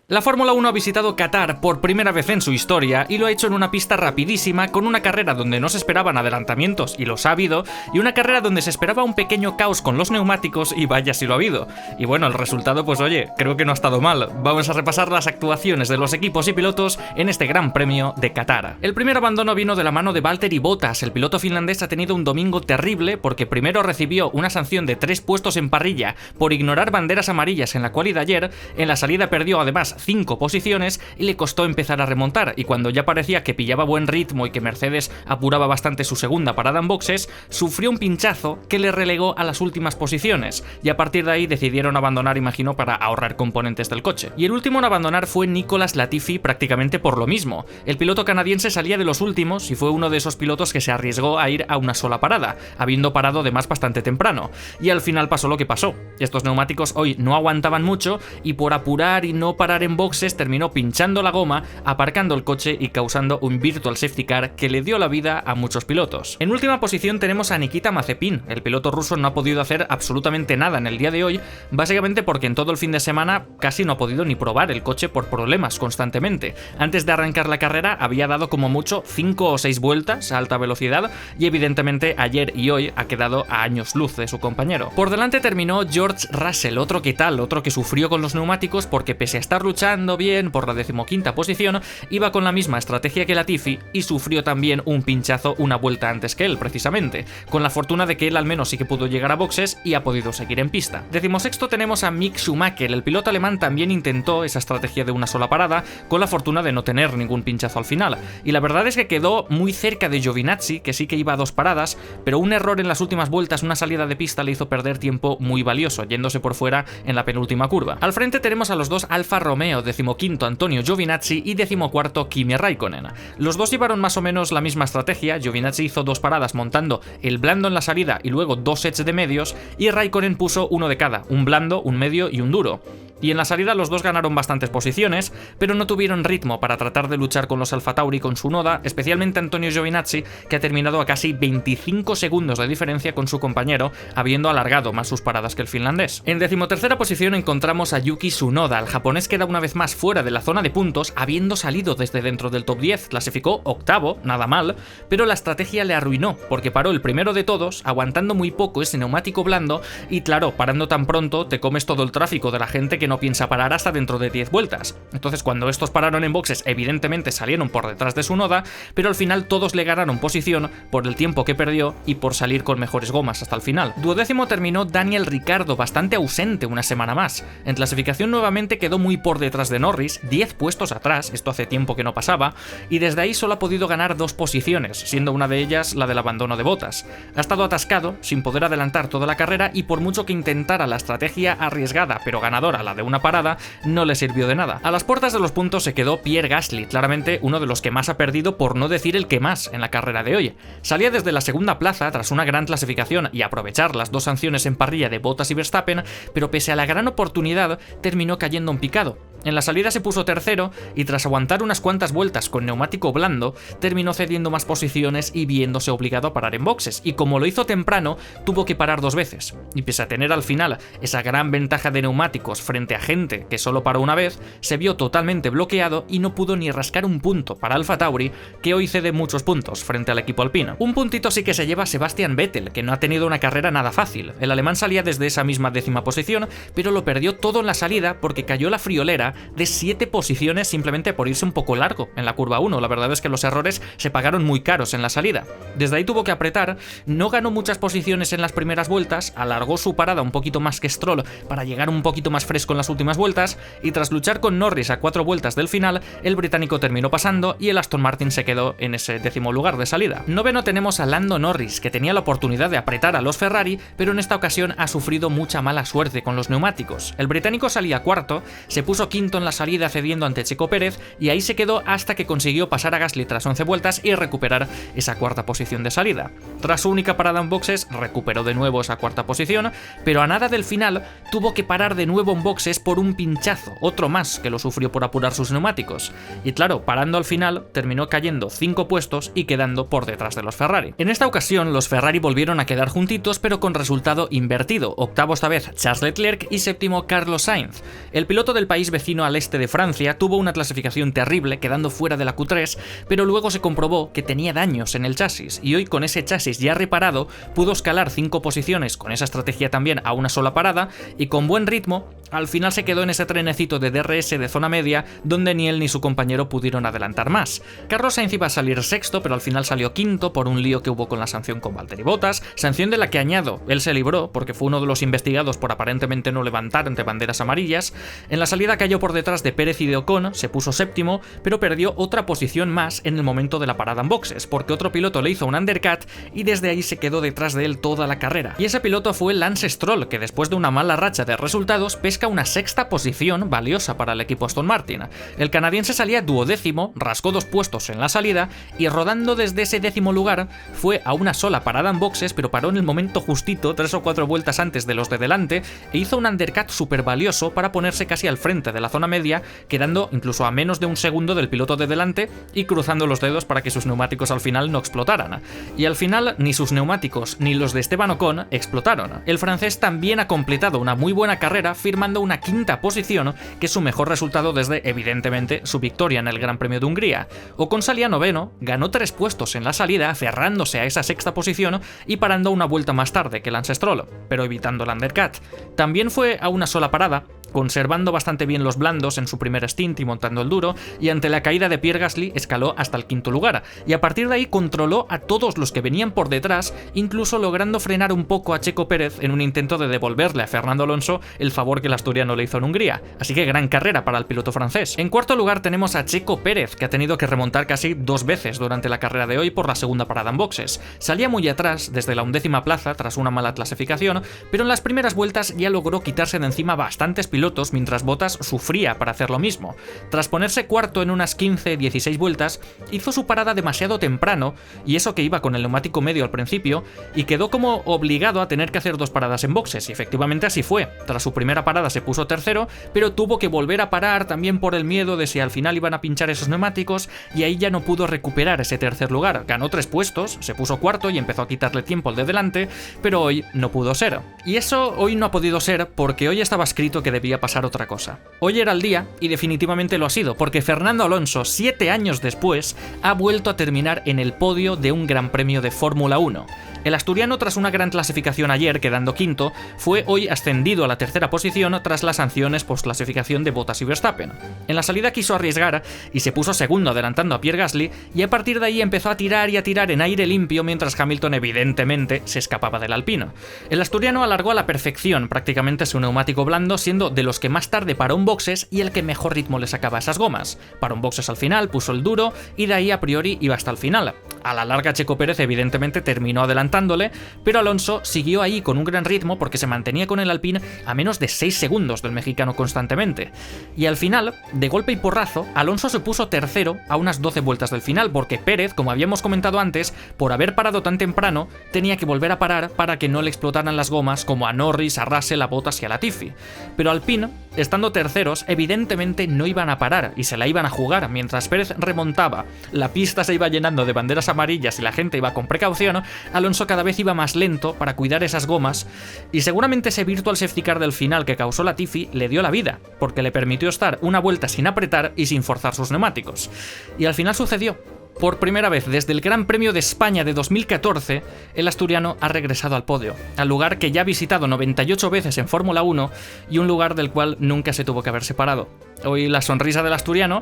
La Fórmula 1 ha visitado Qatar por primera vez en su historia y lo ha hecho en una pista rapidísima, con una carrera donde no se esperaban adelantamientos y los ha habido, y una carrera donde se esperaba un pequeño caos con los neumáticos y vaya si lo ha habido. Y bueno, el resultado pues oye, creo que no ha estado mal. Vamos a repasar las actuaciones de los equipos y pilotos en este Gran Premio de Qatar. El primer abandono vino de la mano de Valtteri Bottas. El piloto finlandés ha tenido un domingo terrible porque primero recibió una sanción de 3 puestos en parrilla por ignorar banderas amarillas en la quali de ayer, en la salida perdió además 5 posiciones y le costó empezar a remontar, y cuando ya parecía que pillaba buen ritmo y que Mercedes apuraba bastante su segunda parada en boxes, sufrió un pinchazo que le relegó a las últimas posiciones, y a partir de ahí decidieron abandonar, imagino, para ahorrar componentes del coche. Y el último en abandonar fue Nicholas Latifi, prácticamente por lo mismo. El piloto canadiense salía de los últimos y fue uno de esos pilotos que se arriesgó a ir a una sola parada, habiendo parado además bastante temprano, y al final pasó lo que pasó. Estos neumáticos hoy no aguantaban mucho y por apurar y no parar en boxes terminó pinchando la goma, aparcando el coche y causando un virtual safety car que le dio la vida a muchos pilotos. En última posición tenemos a Nikita Mazepin. El piloto ruso no ha podido hacer absolutamente nada en el día de hoy, básicamente porque en todo el fin de semana casi no ha podido ni probar el coche por problemas constantemente. Antes de arrancar la carrera había dado como mucho 5 o 6 vueltas a alta velocidad y evidentemente ayer y hoy ha quedado a años luz de su compañero. Por delante terminó George Russell, otro que sufrió con los neumáticos porque pese a estar luchando bien por la 15ª posición, iba con la misma estrategia que Latifi y sufrió también un pinchazo una vuelta antes que él, precisamente, con la fortuna de que él al menos sí que pudo llegar a boxes y ha podido seguir en pista. 16º tenemos a Mick Schumacher. El piloto alemán también intentó esa estrategia de una sola parada, con la fortuna de no tener ningún pinchazo al final, y la verdad es que quedó muy cerca de Giovinazzi, que sí que iba a 2 paradas, pero un error en las últimas vueltas, una salida de pista, le hizo perder tiempo muy valioso, yéndose por fuera en la penúltima curva. Al frente tenemos a los dos Alfa Romeo, 15º Antonio Giovinazzi y 14º Kimi Raikkonen. Los dos llevaron más o menos la misma estrategia. Giovinazzi hizo 2 paradas montando el blando en la salida y luego 2 sets de medios, y Raikkonen puso uno de cada, un blando, un medio y un duro. Y en la salida los dos ganaron bastantes posiciones, pero no tuvieron ritmo para tratar de luchar con los Alfa Tauri con Tsunoda, especialmente Antonio Giovinazzi, que ha terminado a casi 25 segundos de diferencia con su compañero, habiendo alargado más sus paradas que el finlandés. En 13ª posición encontramos a Yuki Tsunoda. El japonés queda una vez más fuera de la zona de puntos, habiendo salido desde dentro del top 10, clasificó 8º, nada mal, pero la estrategia le arruinó, porque paró el primero de todos, aguantando muy poco ese neumático blando, y claro, parando tan pronto te comes todo el tráfico de la gente que no piensa parar hasta dentro de 10 vueltas. Entonces cuando estos pararon en boxes, evidentemente salieron por detrás de Tsunoda, pero al final todos le ganaron posición por el tiempo que perdió y por salir con mejores gomas hasta el final. 12º terminó Daniel Ricciardo, bastante ausente una semana más. En clasificación nuevamente quedó muy por detrás de Norris, 10 puestos atrás, esto hace tiempo que no pasaba, y desde ahí solo ha podido ganar 2 posiciones, siendo una de ellas la del abandono de Bottas. Ha estado atascado, sin poder adelantar toda la carrera, y por mucho que intentara la estrategia arriesgada pero ganadora, la de una parada, no le sirvió de nada. A las puertas de los puntos se quedó Pierre Gasly, claramente uno de los que más ha perdido, por no decir el que más, en la carrera de hoy. Salía desde la segunda plaza tras una gran clasificación y aprovechar las 2 sanciones en parrilla de Bottas y Verstappen, pero pese a la gran oportunidad terminó cayendo en picado. En la salida se puso tercero y tras aguantar unas cuantas vueltas con neumático blando, terminó cediendo más posiciones y viéndose obligado a parar en boxes, y como lo hizo temprano, tuvo que parar 2 veces. Y pese a tener al final esa gran ventaja de neumáticos frente a gente que solo paró una vez, se vio totalmente bloqueado y no pudo ni rascar un punto para Alfa Tauri, que hoy cede muchos puntos frente al equipo alpino. Un puntito sí que se lleva Sebastian Vettel, que no ha tenido una carrera nada fácil. El alemán salía desde esa misma 10ª posición, pero lo perdió todo en la salida porque cayó la friolera de 7 posiciones simplemente por irse un poco largo en la curva 1. La verdad es que los errores se pagaron muy caros en la salida. Desde ahí tuvo que apretar, no ganó muchas posiciones en las primeras vueltas, alargó su parada un poquito más que Stroll para llegar un poquito más fresco en las últimas vueltas, y tras luchar con Norris a 4 vueltas del final, el británico terminó pasando y el Aston Martin se quedó en ese 10º lugar de salida. 9º tenemos a Lando Norris, que tenía la oportunidad de apretar a los Ferrari, pero en esta ocasión ha sufrido mucha mala suerte con los neumáticos. El británico salía 4º, se puso 5º en la salida cediendo ante Checo Pérez, y ahí se quedó hasta que consiguió pasar a Gasly tras 11 vueltas y recuperar esa 4ª posición de salida. Tras su única parada en boxes, recuperó de nuevo esa 4ª posición, pero a nada del final tuvo que parar de nuevo en boxes por un pinchazo, otro más que lo sufrió por apurar sus neumáticos. Y claro, parando al final, terminó cayendo 5 puestos y quedando por detrás de los Ferrari. En esta ocasión, los Ferrari volvieron a quedar juntitos, pero con resultado invertido. 8º esta vez Charles Leclerc y 7º Carlos Sainz. El piloto del país vecino vecino al este de Francia, tuvo una clasificación terrible, quedando fuera de la Q3, pero luego se comprobó que tenía daños en el chasis, y hoy con ese chasis ya reparado pudo escalar 5 posiciones con esa estrategia también a una sola parada, y con buen ritmo al final se quedó en ese trenecito de DRS de zona media donde ni él ni su compañero pudieron adelantar más. Carlos Sainz iba a salir sexto, pero al final salió quinto por un lío que hubo con la sanción con Valtteri Bottas, sanción de la que, añado, él se libró porque fue uno de los investigados por aparentemente no levantar ante banderas amarillas. En la salida cayó por detrás de Pérez y de Ocon, se puso séptimo, pero perdió otra posición más en el momento de la parada en boxes, porque otro piloto le hizo un undercut y desde ahí se quedó detrás de él toda la carrera. Y ese piloto fue Lance Stroll, que después de una mala racha de resultados pesca una sexta posición valiosa para el equipo Aston Martin. El canadiense salía duodécimo, rascó 2 puestos en la salida y rodando desde ese 10º lugar fue a una sola parada en boxes, pero paró en el momento justito, 3 o 4 vueltas antes de los de delante, e hizo un undercut súper valioso para ponerse casi al frente de la zona media, quedando incluso a menos de un segundo del piloto de delante y cruzando los dedos para que sus neumáticos al final no explotaran. Y al final ni sus neumáticos ni los de Esteban Ocon explotaron. El francés también ha completado una muy buena carrera, firmando una 5ª posición, que es su mejor resultado desde, evidentemente, su victoria en el Gran Premio de Hungría. Ocon salía noveno, ganó 3 puestos en la salida, aferrándose a esa 6ª posición y parando una vuelta más tarde que Lance Stroll, pero evitando el undercut. También fue a una sola parada, conservando bastante bien los blandos en su primer stint y montando el duro, y ante la caída de Pierre Gasly escaló hasta el 5º lugar, y a partir de ahí controló a todos los que venían por detrás, incluso logrando frenar un poco a Checo Pérez en un intento de devolverle a Fernando Alonso el favor que el asturiano le hizo en Hungría. Así que gran carrera para el piloto francés. En cuarto lugar tenemos a Checo Pérez, que ha tenido que remontar casi 2 veces durante la carrera de hoy por la segunda parada en boxes. Salía muy atrás desde la 11ª plaza tras una mala clasificación, pero en las primeras vueltas ya logró quitarse de encima bastantes pilotos, mientras Bottas sufría para hacer lo mismo. Tras ponerse cuarto en unas 15-16 vueltas, hizo su parada demasiado temprano, y eso que iba con el neumático medio al principio, y quedó como obligado a tener que hacer 2 paradas en boxes, y efectivamente así fue. Tras su primera parada se puso tercero, pero tuvo que volver a parar también por el miedo de si al final iban a pinchar esos neumáticos, y ahí ya no pudo recuperar ese tercer lugar. Ganó 3 puestos, se puso cuarto y empezó a quitarle tiempo al de delante, pero hoy no pudo ser. Y eso hoy no ha podido ser porque hoy estaba escrito que debía pasar otra cosa. Hoy era el día, y definitivamente lo ha sido, porque Fernando Alonso, 7 años después, ha vuelto a terminar en el podio de un Gran Premio de Fórmula 1. El asturiano, tras una gran clasificación ayer, quedando quinto, fue hoy ascendido a la 3ª posición tras las sanciones post-clasificación de Bottas y Verstappen. En la salida quiso arriesgar y se puso segundo adelantando a Pierre Gasly, y a partir de ahí empezó a tirar y a tirar en aire limpio mientras Hamilton evidentemente se escapaba del alpino. El asturiano alargó a la perfección prácticamente su neumático blando, siendo de los que más tarde paró en boxes y el que mejor ritmo le sacaba a esas gomas. Paró en boxes al final, puso el duro y de ahí a priori iba hasta el final. A la larga Checo Pérez evidentemente terminó adelantándole, pero Alonso siguió ahí con un gran ritmo porque se mantenía con el Alpine a menos de 6 segundos del mexicano constantemente. Y al final, de golpe y porrazo, Alonso se puso tercero a unas 12 vueltas del final, porque Pérez, como habíamos comentado antes, por haber parado tan temprano, tenía que volver a parar para que no le explotaran las gomas como a Norris, a Russell, a Bottas y a Latifi. Pero Alpine, estando terceros, evidentemente no iban a parar y se la iban a jugar. Mientras Pérez remontaba, la pista se iba llenando de banderas amarillas y la gente iba con precaución, Alonso cada vez iba más lento para cuidar esas gomas, y seguramente ese virtual safety car del final que causó Latifi le dio la vida, porque le permitió estar una vuelta sin apretar y sin forzar sus neumáticos. Y al final sucedió. Por primera vez desde el Gran Premio de España de 2014, el asturiano ha regresado al podio, al lugar que ya ha visitado 98 veces en Fórmula 1 y un lugar del cual nunca se tuvo que haber separado. Hoy la sonrisa del asturiano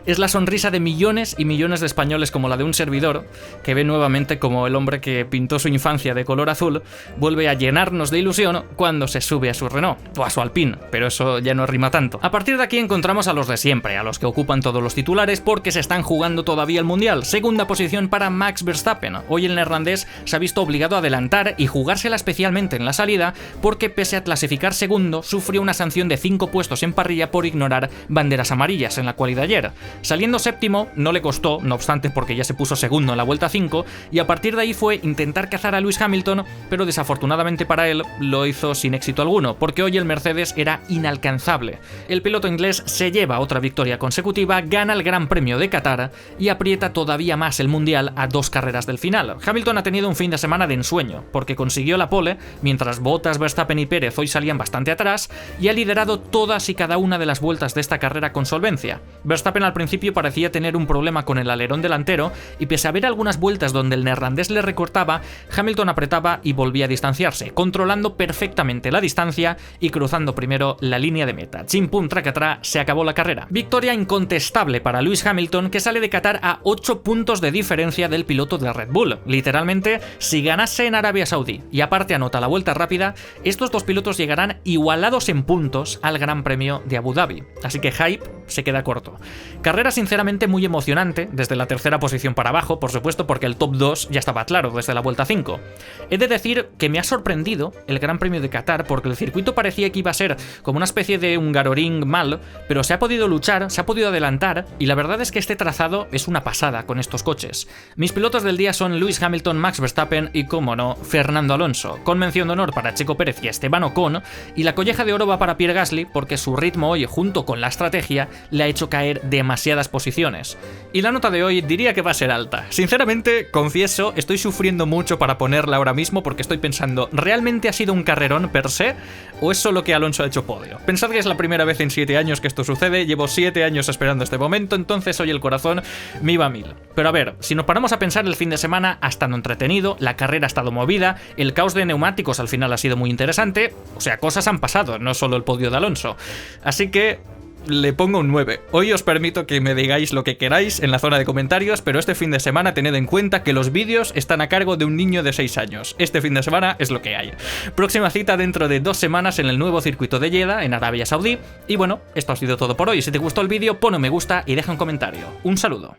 es la sonrisa de millones y millones de españoles como la de un servidor, que ve nuevamente como el hombre que pintó su infancia de color azul vuelve a llenarnos de ilusión cuando se sube a su Renault, o a su Alpine, pero eso ya no rima tanto. A partir de aquí encontramos a los de siempre, a los que ocupan todos los titulares porque se están jugando todavía el Mundial. Segunda posición para Max Verstappen. Hoy el neerlandés se ha visto obligado a adelantar y jugársela especialmente en la salida porque, pese a clasificar segundo, sufrió una sanción de 5 puestos en parrilla por ignorar banderas amarillas en la quali de ayer. Saliendo séptimo no le costó, no obstante, porque ya se puso segundo en la vuelta 5, y a partir de ahí fue intentar cazar a Lewis Hamilton, pero desafortunadamente para él lo hizo sin éxito alguno, porque hoy el Mercedes era inalcanzable. El piloto inglés se lleva otra victoria consecutiva, gana el Gran Premio de Qatar y aprieta todo todavía más el mundial a 2 carreras del final. Hamilton ha tenido un fin de semana de ensueño, porque consiguió la pole, mientras Bottas, Verstappen y Pérez hoy salían bastante atrás, y ha liderado todas y cada una de las vueltas de esta carrera con solvencia. Verstappen al principio parecía tener un problema con el alerón delantero, y pese a haber algunas vueltas donde el neerlandés le recortaba, Hamilton apretaba y volvía a distanciarse, controlando perfectamente la distancia y cruzando primero la línea de meta. Chim pum tracatrá, se acabó la carrera. Victoria incontestable para Lewis Hamilton, que sale de Qatar a 8 puntos de diferencia del piloto de Red Bull. Literalmente, si ganase en Arabia Saudí y aparte anota la vuelta rápida, estos dos pilotos llegarán igualados en puntos al Gran Premio de Abu Dhabi. Así que hype se queda corto. Carrera sinceramente muy emocionante, desde la tercera posición para abajo, por supuesto, porque el top 2 ya estaba claro desde la vuelta 5. He de decir que me ha sorprendido el Gran Premio de Qatar, porque el circuito parecía que iba a ser como una especie de Hungaroring mal, pero se ha podido luchar, se ha podido adelantar, y la verdad es que este trazado es una pasada con estos coches. Mis pilotos del día son Lewis Hamilton, Max Verstappen y, como no, Fernando Alonso, con mención de honor para Checo Pérez y Esteban Ocon, y la colleja de oro va para Pierre Gasly porque su ritmo hoy, junto con la estrategia, le ha hecho caer demasiadas posiciones. Y la nota de hoy diría que va a ser alta. Sinceramente, confieso, estoy sufriendo mucho para ponerla ahora mismo porque estoy pensando, ¿realmente ha sido un carrerón per se? ¿O es solo que Alonso ha hecho podio? Pensad que es la primera vez en 7 años que esto sucede, llevo 7 años esperando este momento, entonces hoy el corazón me iba a 1000. Pero a ver, si nos paramos a pensar, el fin de semana ha estado entretenido, la carrera ha estado movida, el caos de neumáticos al final ha sido muy interesante, o sea, cosas han pasado, no solo el podio de Alonso. Así que le pongo un 9. Hoy os permito que me digáis lo que queráis en la zona de comentarios, pero este fin de semana tened en cuenta que los vídeos están a cargo de un niño de 6 años. Este fin de semana es lo que hay. Próxima cita dentro de 2 semanas en el nuevo circuito de Jeddah, en Arabia Saudí. Y bueno, esto ha sido todo por hoy. Si te gustó el vídeo, pon un me gusta y deja un comentario. Un saludo.